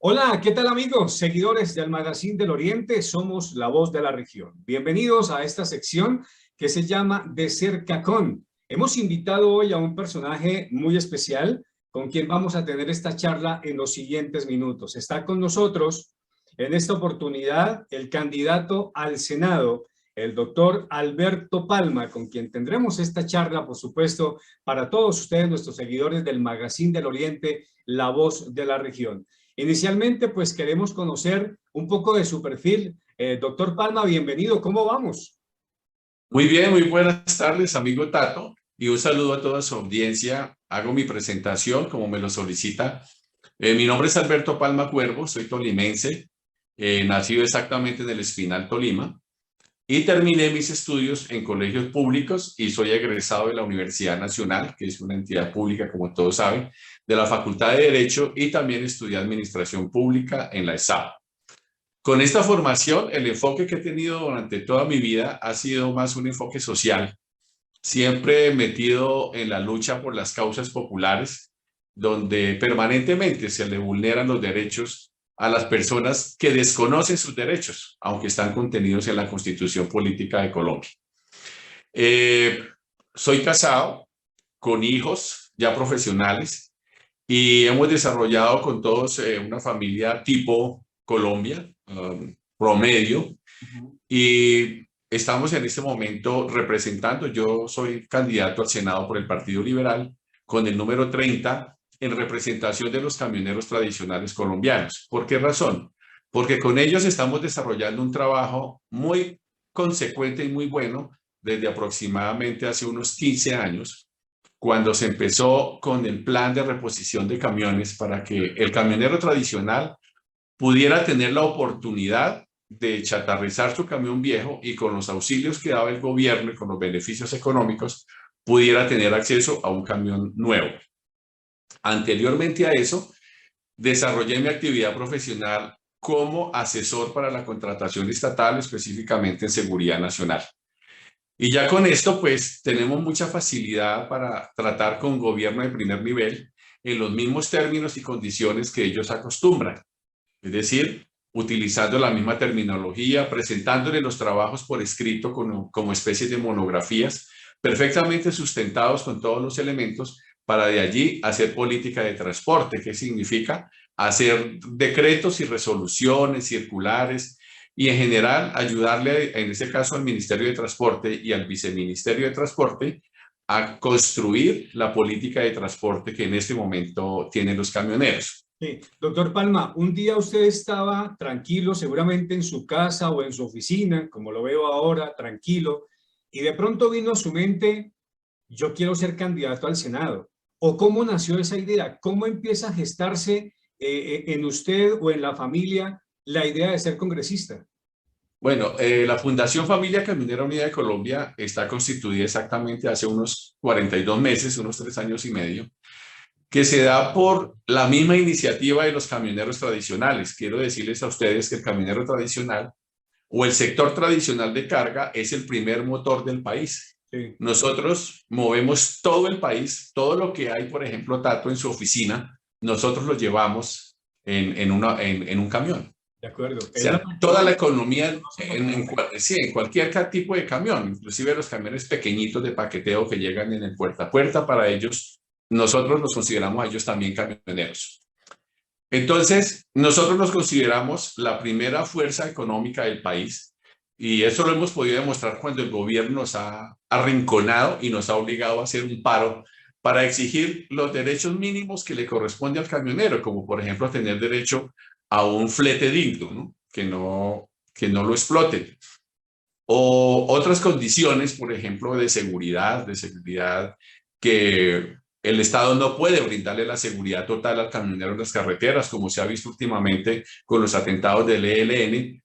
Hola, ¿qué tal amigos? Seguidores del Magazine del Oriente, somos la voz de la región. Bienvenidos a esta sección que se llama De Cerca con. Hemos invitado hoy a un personaje muy especial con quien vamos a tener esta charla en los siguientes minutos. Está con nosotros en esta oportunidad el candidato al Senado, el doctor Alberto Palma, con quien tendremos esta charla, por supuesto, para todos ustedes, nuestros seguidores del Magazine del Oriente, la voz de la región. Inicialmente, pues queremos conocer un poco de su perfil. Doctor Palma, bienvenido. ¿Cómo vamos? Muy bien, muy buenas tardes, amigo Tato, y un saludo a toda su audiencia. Hago mi presentación como me lo solicita. Mi nombre es Alberto Palma Cuervo, soy tolimense, nacido exactamente en el Espinal, Tolima, y terminé mis estudios en colegios públicos y soy egresado de la Universidad Nacional, que es una entidad pública, como todos saben, de la Facultad de Derecho, y también estudié Administración Pública en la ESAP. Con esta formación, el enfoque que he tenido durante toda mi vida ha sido más un enfoque social, siempre metido en la lucha por las causas populares, donde permanentemente se le vulneran los derechos a las personas que desconocen sus derechos, aunque están contenidos en la Constitución Política de Colombia. Eh, Soy casado con hijos ya profesionales y hemos desarrollado con todos una familia tipo Colombia, promedio, y estamos en este momento representando. Yo soy candidato al Senado por el Partido Liberal con el número 30 en representación de los camioneros tradicionales colombianos. ¿Por qué razón? Porque con ellos estamos desarrollando un trabajo muy consecuente y muy bueno desde aproximadamente hace unos 15 años, cuando se empezó con el plan de reposición de camiones para que el camionero tradicional pudiera tener la oportunidad de chatarrizar su camión viejo y con los auxilios que daba el gobierno y con los beneficios económicos pudiera tener acceso a un camión nuevo. Anteriormente a eso, desarrollé mi actividad profesional como asesor para la contratación estatal, específicamente en seguridad nacional. Y ya con esto, pues tenemos mucha facilidad para tratar con gobierno de primer nivel en los mismos términos y condiciones que ellos acostumbran. Es decir, utilizando la misma terminología, presentándole los trabajos por escrito como especies de monografías, perfectamente sustentados con todos los elementos para de allí hacer política de transporte, que significa hacer decretos y resoluciones circulares y en general ayudarle, en este caso al Ministerio de Transporte y al Viceministerio de Transporte, a construir la política de transporte que en este momento tienen los camioneros. Sí. Doctor Palma, un día usted estaba tranquilo, seguramente en su casa o en su oficina, como lo veo ahora, tranquilo, y de pronto vino a su mente, yo quiero ser candidato al Senado. ¿O cómo nació esa idea? ¿Cómo empieza a gestarse en usted o en la familia la idea de ser congresista? Bueno, la Fundación Familia Camionera Unida de Colombia está constituida exactamente hace unos 42 meses, unos 3 años y medio, que se da por la misma iniciativa de los camioneros tradicionales. Quiero decirles a ustedes que el camionero tradicional o el sector tradicional de carga es el primer motor del país. Sí. Nosotros movemos todo el país, todo lo que hay, por ejemplo, Tato, en su oficina, nosotros lo llevamos en un camión. De acuerdo. O Es la sea, toda la maquinaria economía que se maneja. sí, en cualquier tipo de camión, inclusive los camiones pequeñitos de paqueteo que llegan en el puerta a puerta, para ellos, nosotros los consideramos a ellos también camioneros. Entonces, nosotros nos consideramos la primera fuerza económica del país y eso lo hemos podido demostrar cuando el gobierno nos ha arrinconado y nos ha obligado a hacer un paro para exigir los derechos mínimos que le corresponde al camionero, como por ejemplo tener derecho a un flete digno, ¿no? Que no lo exploten. O otras condiciones, por ejemplo, de seguridad, que el Estado no puede brindarle la seguridad total al camionero en las carreteras, como se ha visto últimamente con los atentados del ELN,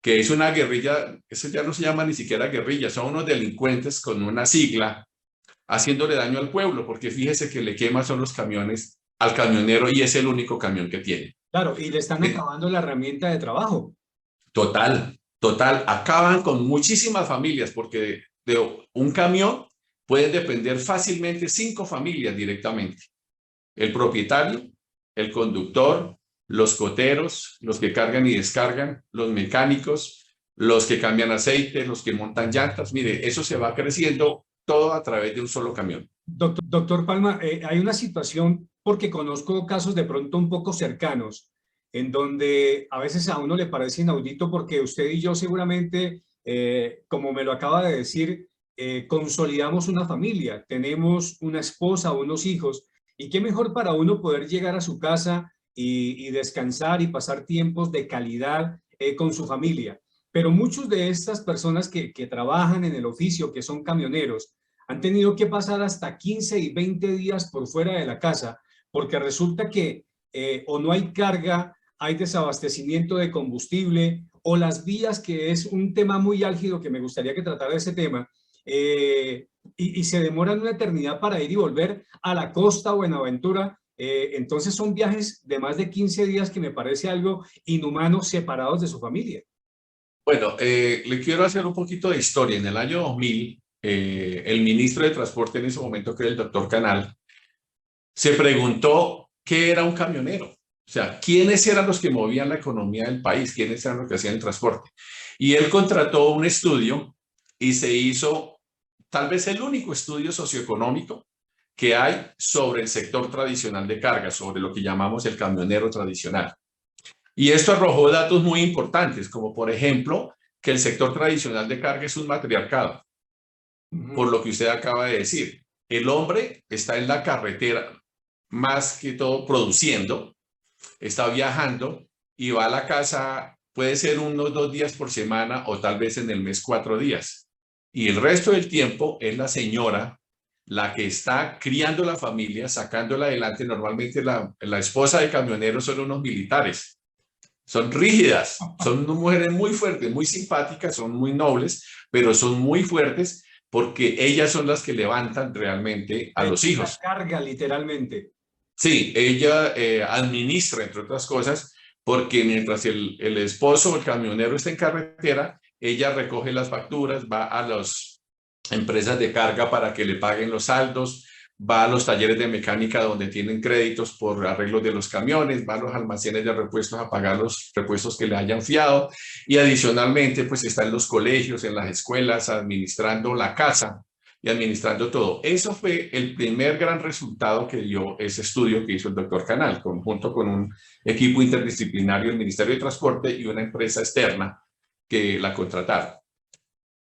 que es una guerrilla. Eso ya no se llama ni siquiera guerrilla, son unos delincuentes con una sigla haciéndole daño al pueblo, porque fíjese que le queman son los camiones al camionero y es el único camión que tiene. Claro, y le están acabando la herramienta de trabajo. Total, total, acaban con muchísimas familias porque de un camión pueden depender fácilmente 5 familias directamente. El propietario, el conductor, los coteros, los que cargan y descargan, los mecánicos, los que cambian aceite, los que montan llantas. Mire, eso se va creciendo todo a través de un solo camión. Doctor Palma, hay una situación, porque conozco casos de pronto un poco cercanos, en donde a veces a uno le parece inaudito porque usted y yo seguramente, como me lo acaba de decir, consolidamos una familia, tenemos una esposa, unos hijos, y qué mejor para uno poder llegar a su casa y descansar y pasar tiempos de calidad con su familia. Pero muchos de estas personas que trabajan en el oficio, que son camioneros, han tenido que pasar hasta 15 y 20 días por fuera de la casa, porque resulta que o no hay carga, hay desabastecimiento de combustible, o las vías, que es un tema muy álgido que me gustaría que tratara ese tema, y se demoran una eternidad para ir y volver a la costa o en aventura. Entonces son viajes de más de 15 días que me parece algo inhumano, separados de su familia. Bueno, le quiero hacer un poquito de historia. En el año 2000, el ministro de Transporte en ese momento, que era el doctor Canal, se preguntó qué era un camionero. O sea, quiénes eran los que movían la economía del país, quiénes eran los que hacían el transporte. Y él contrató un estudio y se hizo tal vez el único estudio socioeconómico que hay sobre el sector tradicional de carga, sobre lo que llamamos el camionero tradicional. Y esto arrojó datos muy importantes, como por ejemplo, que el sector tradicional de carga es un matriarcado, por lo que usted acaba de decir. El hombre está en la carretera, más que todo produciendo, está viajando y va a la casa, puede ser unos 2 días por semana o tal vez en el mes 4 días. Y el resto del tiempo es la señora la que está criando la familia, sacándola adelante. Normalmente la esposa de camioneros son unos militares. Son rígidas, son mujeres muy fuertes, muy simpáticas, son muy nobles, pero son muy fuertes porque ellas son las que levantan realmente a los La hijos. carga, literalmente. Sí, ella administra, entre otras cosas, porque mientras el esposo o el camionero está en carretera, ella recoge las facturas, va a las empresas de carga para que le paguen los saldos, va a los talleres de mecánica donde tienen créditos por arreglos de los camiones, va a los almacenes de repuestos a pagar los repuestos que le hayan fiado, y adicionalmente pues está en los colegios, en las escuelas, administrando la casa y administrando todo. Eso fue el primer gran resultado que dio ese estudio que hizo el doctor Canal, junto con un equipo interdisciplinario del Ministerio de Transporte y una empresa externa que la contrataron.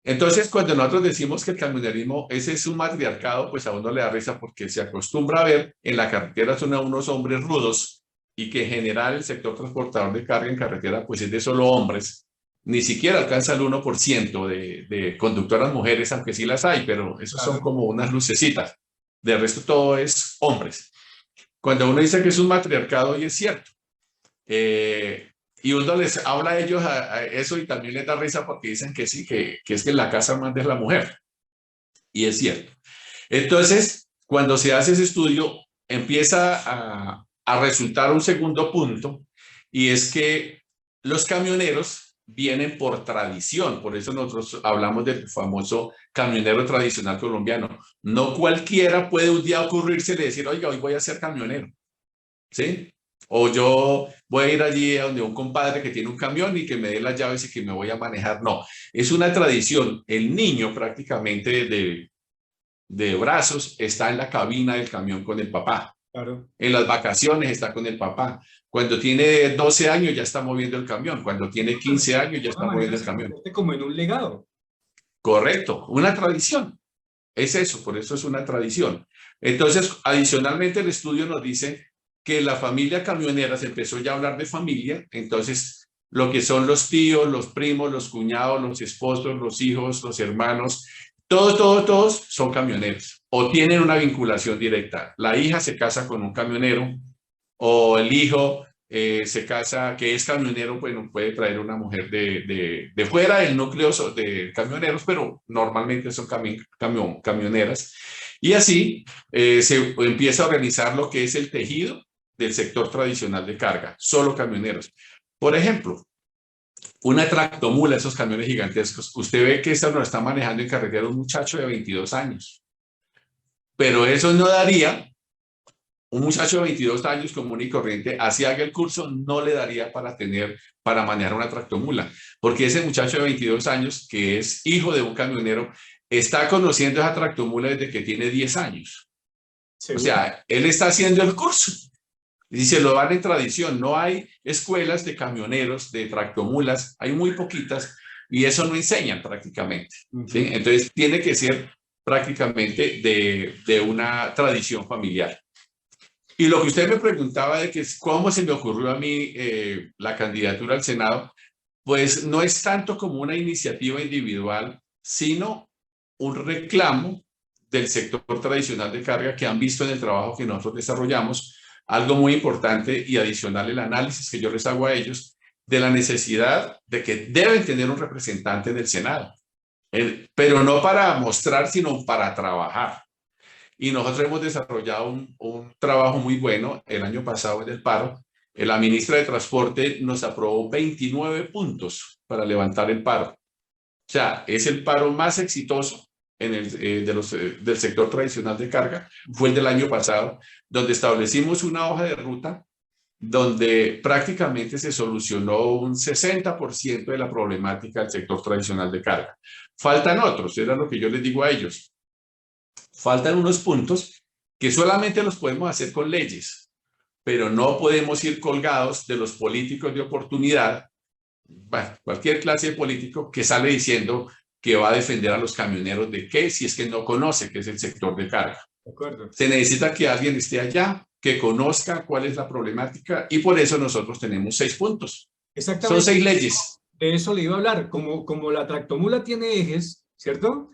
Entonces, cuando nosotros decimos que el camionerismo ese es un matriarcado, pues a uno le da risa porque se acostumbra a ver en la carretera son a unos hombres rudos, y que en general el sector transportador de carga en carretera pues es de solo hombres. Ni siquiera alcanza el 1% de conductoras mujeres, aunque sí las hay, pero esos son Claro. como unas lucecitas. De resto todo es hombres. Cuando uno dice que es un matriarcado, y es cierto. Y uno les habla a ellos a eso y también les da risa porque dicen que sí, que es que en la casa manda es la mujer. Y es cierto. Entonces, cuando se hace ese estudio, empieza a resultar un segundo punto, y es que los camioneros vienen por tradición. Por eso nosotros hablamos del famoso camionero tradicional colombiano. No cualquiera puede un día ocurrirse y decir, oiga, hoy voy a ser camionero, ¿sí? O yo voy a ir allí a donde un compadre que tiene un camión y que me dé las llaves y que me voy a manejar. No, es una tradición. El niño prácticamente de brazos está en la cabina del camión con el papá. Claro. En las vacaciones está con el papá. Cuando tiene 12 años ya está moviendo el camión. Cuando tiene 15 años De ya alguna está manera moviendo el se camión. convierte como en un legado. Correcto, una tradición. Es eso, por eso es una tradición. Entonces, adicionalmente, el estudio nos dice que la familia camionera se empezó ya a hablar de familia. Entonces, lo que son los tíos, los primos, los cuñados, los esposos, los hijos, los hermanos, todos son camioneros o tienen una vinculación directa. La hija se casa con un camionero, o el hijo se casa, que es camionero, pues no puede traer una mujer de fuera del núcleo de camioneros, pero normalmente son camioneras. Y así se empieza a organizar lo que es el tejido del sector tradicional de carga, solo camioneros. Por ejemplo, una tractomula, esos camiones gigantescos, usted ve que esta nos está manejando en carretera un muchacho de 22 años, pero eso no daría un muchacho de 22 años común y corriente, así haga el curso, no le daría para manejar una tractomula, porque ese muchacho de 22 años, que es hijo de un camionero, está conociendo esa tractomula desde que tiene 10 años. O Seguro. sea, él está haciendo el curso y se lo dan en tradición. No hay escuelas de camioneros, de tractomulas, hay muy poquitas y eso no enseñan prácticamente. ¿Sí? Entonces, tiene que ser prácticamente de una tradición familiar. Y lo que usted me preguntaba de que cómo se me ocurrió a mí la candidatura al Senado, pues no es tanto como una iniciativa individual, sino un reclamo del sector tradicional de carga que han visto en el trabajo que nosotros desarrollamos, algo muy importante y adicional el análisis que yo les hago a ellos de la necesidad de que deben tener un representante en el Senado, pero no para mostrar, sino para trabajar. Y nosotros hemos desarrollado un trabajo muy bueno el año pasado en el paro. La ministra de Transporte nos aprobó 29 puntos para levantar el paro. O sea, es el paro más exitoso del sector tradicional de carga. Fue el del año pasado, donde establecimos una hoja de ruta donde prácticamente se solucionó un 60% de la problemática del sector tradicional de carga. Faltan otros, era lo que yo les digo a ellos. Faltan unos puntos que solamente los podemos hacer con leyes, pero no podemos ir colgados de los políticos de oportunidad, bueno, cualquier clase de político que sale diciendo que va a defender a los camioneros de qué, si es que no conoce qué es el sector de carga. De acuerdo. Se necesita que alguien esté allá, que conozca cuál es la problemática y por eso nosotros tenemos 6 puntos. Son Exactamente. 6 leyes. De eso le iba a hablar. Como la tractomula tiene ejes, ¿cierto?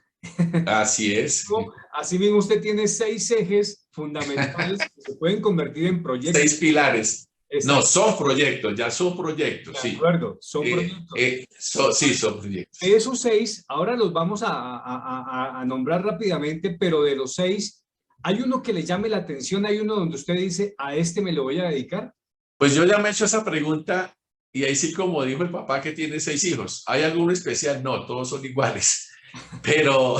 Así es. Así mismo usted tiene 6 ejes fundamentales que se pueden convertir en proyectos. 6 pilares. Exacto. No, son proyectos, ya son proyectos, sí. De acuerdo, son proyectos. Sí, son proyectos. De esos 6, ahora los vamos a nombrar rápidamente, pero de los 6, ¿hay uno que le llame la atención? ¿Hay uno donde usted dice, a este me lo voy a dedicar? Pues yo ya me he hecho esa pregunta y ahí sí, como dijo el papá que tiene 6 hijos, ¿hay alguno especial? No, todos son iguales, pero,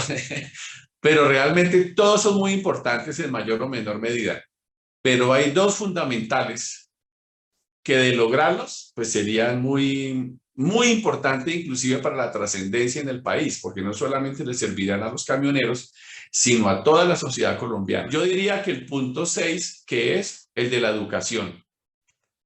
pero realmente todos son muy importantes en mayor o menor medida. Pero hay 2 fundamentales que de lograrlos, pues serían muy, muy importantes inclusive para la trascendencia en el país, porque no solamente les servirán a los camioneros, sino a toda la sociedad colombiana. Yo diría que el punto 6, que es el de la educación,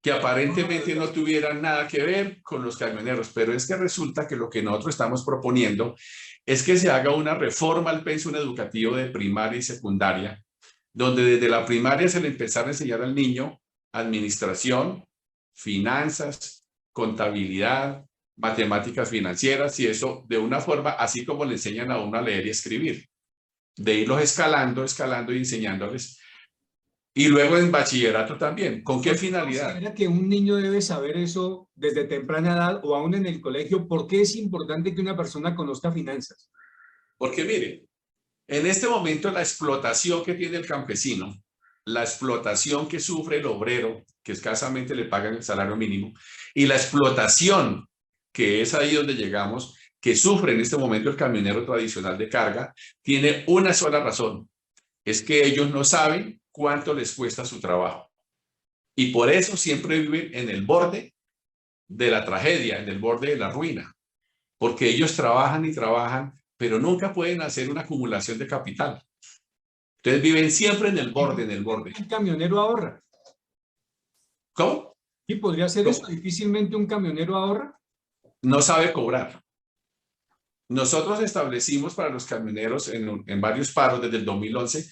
que aparentemente no tuvieran nada que ver con los camioneros, pero es que resulta que lo que nosotros estamos proponiendo es que se haga una reforma al pensum educativo de primaria y secundaria, donde desde la primaria se le empezara a enseñar al niño administración, finanzas, contabilidad, matemáticas financieras y eso de una forma así como le enseñan a uno a leer y escribir, de irlos escalando y enseñándoles. Y luego en bachillerato también. ¿Con qué finalidad? ¿Considera que un niño debe saber eso desde temprana edad o aún en el colegio? ¿Por qué es importante que una persona conozca finanzas? Porque mire, en este momento la explotación que tiene el campesino, la explotación que sufre el obrero, que escasamente le pagan el salario mínimo, y la explotación, que es ahí donde llegamos, que sufre en este momento el camionero tradicional de carga, tiene una sola razón, es que ellos no saben cuánto les cuesta su trabajo. Y por eso siempre viven en el borde de la tragedia, en el borde de la ruina, porque ellos trabajan y trabajan, pero nunca pueden hacer una acumulación de capital. Entonces viven siempre en el borde, en el borde. Un camionero ahorra. ¿Cómo? ¿Y podría ser eso? ¿Difícilmente un camionero ahorra? No sabe cobrar. Nosotros establecimos para los camioneros en varios paros desde el 2011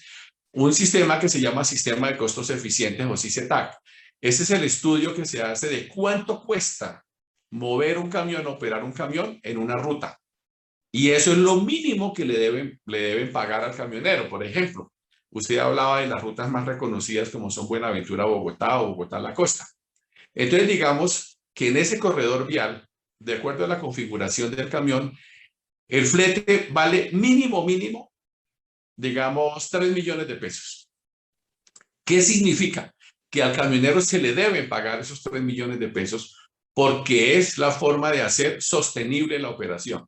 un sistema que se llama Sistema de Costos Eficientes o SICETAC. Ese es el estudio que se hace de cuánto cuesta mover un camión, operar un camión en una ruta. Y eso es lo mínimo que le deben pagar al camionero. Por ejemplo, usted hablaba de las rutas más reconocidas como son Buenaventura, Bogotá o Bogotá, La Costa. Entonces, digamos que en ese corredor vial, de acuerdo a la configuración del camión, el flete vale mínimo, digamos, 3 millones de pesos. ¿Qué significa? Que al camionero se le deben pagar esos 3 millones de pesos porque es la forma de hacer sostenible la operación.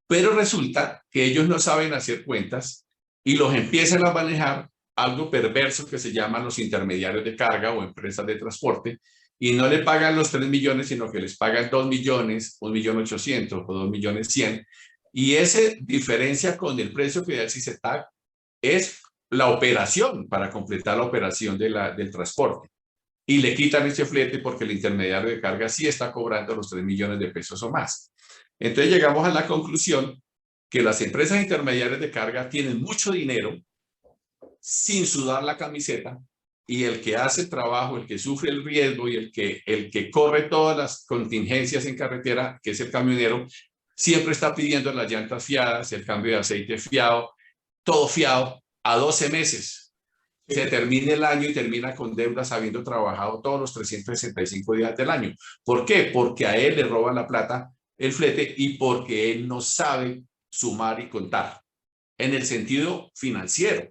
Pero resulta que ellos no saben hacer cuentas y los empiezan a manejar algo perverso que se llaman los intermediarios de carga o empresas de transporte, y no le pagan los 3 millones, sino que les pagan 2 millones, 1.800.000 o 2.100.000, y esa diferencia con el precio que da el SICETAC es la operación para completar la operación del transporte. Y le quitan ese flete porque el intermediario de carga sí está cobrando los 3 millones de pesos o más. Entonces llegamos a la conclusión que las empresas intermediarias de carga tienen mucho dinero sin sudar la camiseta, y el que hace el trabajo, el que sufre el riesgo y el que corre todas las contingencias en carretera, que es el camionero, siempre está pidiendo las llantas fiadas, el cambio de aceite fiado, todo fiado a 12 meses. Sí. Se termina el año y termina con deudas habiendo trabajado todos los 365 días del año. ¿Por qué? Porque a él le roban la plata el flete y porque él no sabe sumar y contar en el sentido financiero.